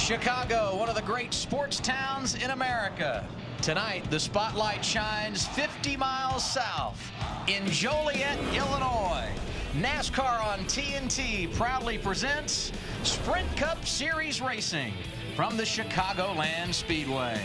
Chicago, one of the great sports towns in America. Tonight, the spotlight shines 50 miles south in Joliet, Illinois. NASCAR on TNT proudly presents Sprint Cup Series Racing from the Chicagoland Speedway.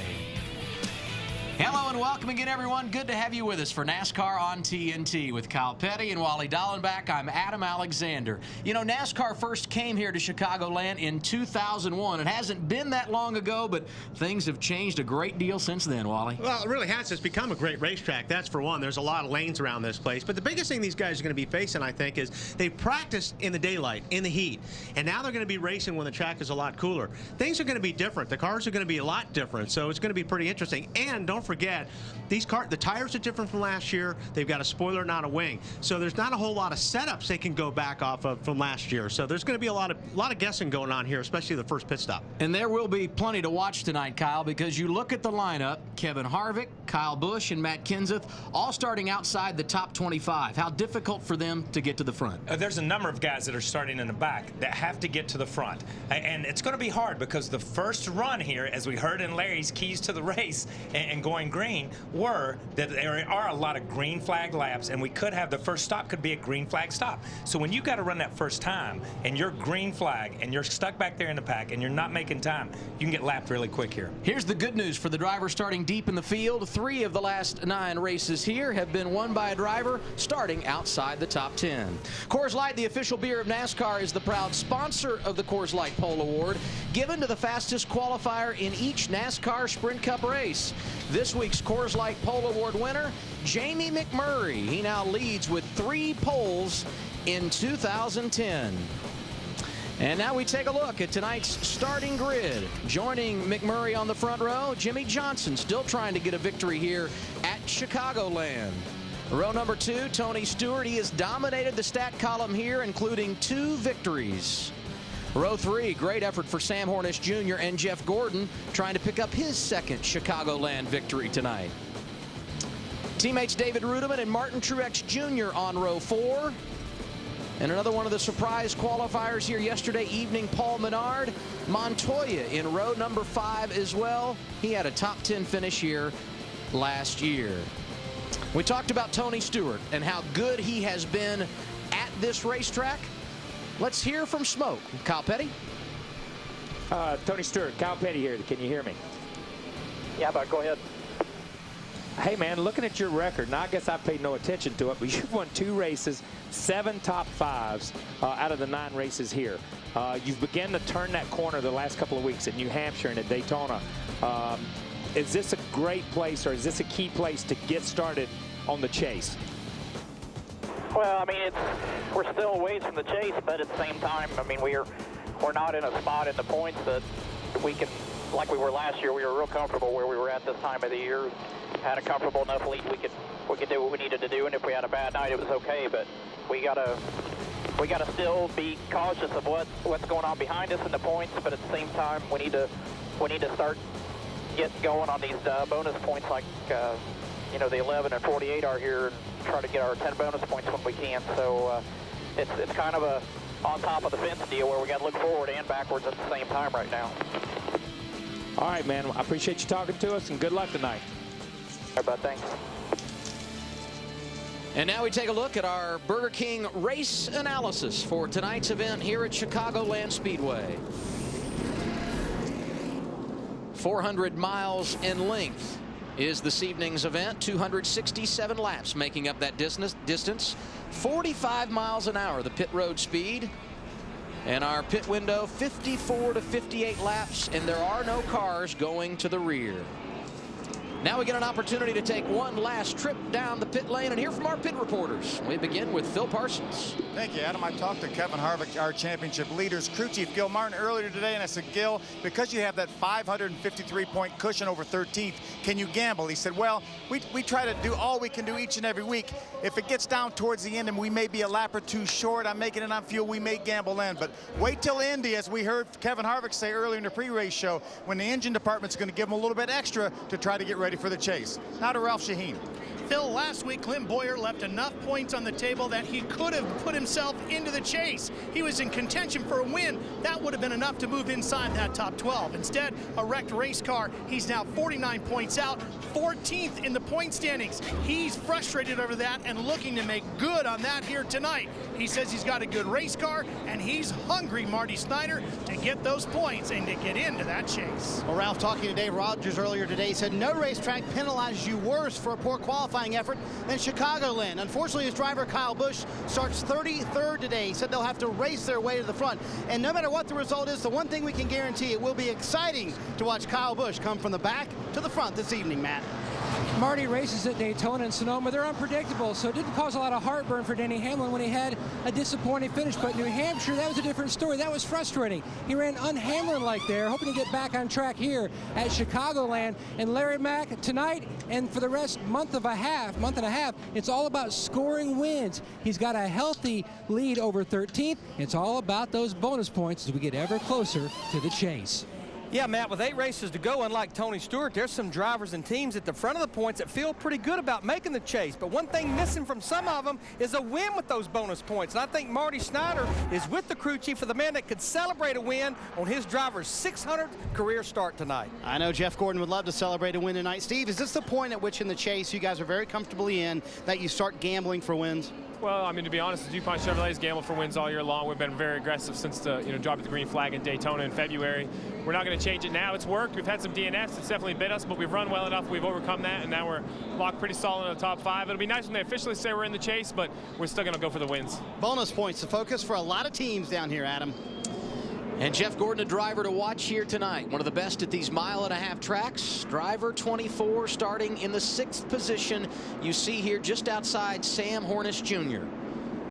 Hello and welcome again, everyone. Good to have you with us for NASCAR on TNT with Kyle Petty and Wally Dallenbach. I'm Adam Alexander. You know, NASCAR first came here to Chicagoland in 2001. It hasn't been that long ago, but things have changed a great deal since then, Wally. Well, it really has. It's become a great racetrack, that's for one. There's a lot of lanes around this place. But the biggest thing these guys are going to be facing, I think, is they've practiced in the daylight, in the heat. And now they're going to be racing when the track is a lot cooler. Things are going to be different. The cars are going to be a lot different. So it's going to be pretty interesting. And don't forget, the tires are different from last year. They've got a spoiler, not a wing. So there's not a whole lot of setups they can go back off of from last year. So there's going to be a lot of guessing going on here, especially the first pit stop. And there will be plenty to watch tonight, Kyle, because you look at the lineup, Kevin Harvick, Kyle Busch, and Matt Kenseth, all starting outside the top 25. How difficult for them to get to the front? There's a number of guys that are starting in the back that have to get to the front. And it's going to be hard because the first run here, as we heard in Larry's keys to the race and going green, were that there are a lot of green flag laps, and we could have the first stop could be a green flag stop. So when you got to run that first time and you're green flag and you're stuck back there in the pack and you're not making time, you can get lapped really quick here. Here's the good news for the driver starting deep in the field. 3 of the last 9 races here have been won by a driver starting outside the top 10. Coors Light, the official beer of NASCAR, is the proud sponsor of the Coors Light Pole Award, given to the fastest qualifier in each NASCAR Sprint Cup race. This week's Coors Light Pole Award winner, Jamie McMurray. He now leads with 3 poles in 2010. And now we take a look at tonight's starting grid. Joining McMurray on the front row, Jimmy Johnson, still trying to get a victory here at Chicagoland. Row number 2, Tony Stewart. He has dominated the stat column here, including 2 victories. Row 3, great effort for Sam Hornish Jr. and Jeff Gordon, trying to pick up his second Chicagoland victory tonight. Teammates David Rudiman and Martin Truex Jr. on row 4. And another one of the surprise qualifiers here yesterday evening, Paul Menard. Montoya in row number 5 as well. He had a top 10 finish here last year. We talked about Tony Stewart and how good he has been at this racetrack. Let's hear from Smoke. Kyle Petty. Tony Stewart, Kyle Petty here. Can you hear me? Yeah, but go ahead. Hey, man, looking at your record, now I guess I paid no attention to it, but you've won 2 races, 7 top 5s out of the 9 races here. You've begun to turn that corner the last couple of weeks at New Hampshire and at Daytona. Is this a great place, or is this a key place to get started on the chase? Well, I mean, we're still a ways from the chase, but at the same time, I mean, we're not in a spot in the points that we can, like we were last year. We were real comfortable where we were at this time of the year. Had a comfortable enough lead. We could do what we needed to do, and if we had a bad night, it was okay. But we gotta still be cautious of what's going on behind us in the points. But at the same time, we need to start getting going on these bonus points, like you know, the 11 and 48 are here, and try to get our 10 bonus points when we can. So it's kind of a on top of the fence deal where we got to look forward and backwards at the same time right now. All right, man. I appreciate you talking to us, and good luck tonight. All right, bud. Thanks. And now we take a look at our Burger King race analysis for tonight's event here at Chicagoland Speedway. 400 miles in length is this evening's event. 267 laps making up that distance. 45 miles an hour, the pit road speed. And our pit window, 54 to 58 laps, and there are no cars going to the rear. Now we get an opportunity to take one last trip down the pit lane and hear from our pit reporters. We begin with Phil Parsons. Thank you, Adam. I talked to Kevin Harvick, our championship leaders, crew chief Gil Martin, earlier today, and I said, Gil, because you have that 553-point cushion over 13th, can you gamble? He said, well, we try to do all we can do each and every week. If it gets down towards the end and we may be a lap or 2 short on making it on fuel, we may gamble in. But wait till Indy, as we heard Kevin Harvick say earlier in the pre-race show, when the engine department's going to give him a little bit extra to try to get ready for the chase. Now to Ralph Shaheen. Phil, last week, Clint Boyer left enough points on the table that he could have put himself into the chase. He was in contention for a win. That would have been enough to move inside that top 12. Instead, a wrecked race car. He's now 49 points out, 14th in the point standings. He's frustrated over that and looking to make good on that here tonight. He says he's got a good race car, and he's hungry, Marty Snyder, to get those points and to get into that chase. Well, Ralph, talking to Dave Rogers earlier today, said no racetrack penalizes you worse for a poor qualifying effort than Chicagoland. Unfortunately, his driver Kyle Busch starts 33rd today. He said they'll have to race their way to the front. And no matter what the result is, the one thing we can guarantee, it will be exciting to watch Kyle Busch come from the back to the front this evening, Matt. Marty races at Daytona and Sonoma. They're unpredictable, so it didn't cause a lot of heartburn for Denny Hamlin when he had a disappointing finish. But New Hampshire, that was a different story. That was frustrating. He ran un-Hamlin-like there, hoping to get back on track here at Chicagoland. And Larry Mack tonight and for the rest month and a half, it's all about scoring wins. He's got a healthy lead over 13th. It's all about those bonus points as we get ever closer to the chase. Yeah, Matt, with 8 races to go, unlike Tony Stewart, there's some drivers and teams at the front of the points that feel pretty good about making the chase. But one thing missing from some of them is a win with those bonus points. And I think Marty Snyder is with the crew chief for the man that could celebrate a win on his driver's 600th career start tonight. I know Jeff Gordon would love to celebrate a win tonight. Steve, is this the point at which in the chase you guys are very comfortably in that you start gambling for wins? Well, I mean, to be honest, DuPont Chevrolet's gambled for wins all year long. We've been very aggressive since the dropping the green flag in Daytona in February. We're not going to change it now. It's worked. We've had some DNFs. It's definitely bit us, but we've run well enough. We've overcome that, and now we're locked pretty solid in the top 5. It'll be nice when they officially say we're in the chase, but we're still going to go for the wins. Bonus points, the focus for a lot of teams down here, Adam. And Jeff Gordon, a driver to watch here tonight. One of the best at these mile-and-a-half tracks. Driver 24 starting in the 6th position. You see here just outside Sam Hornish Jr.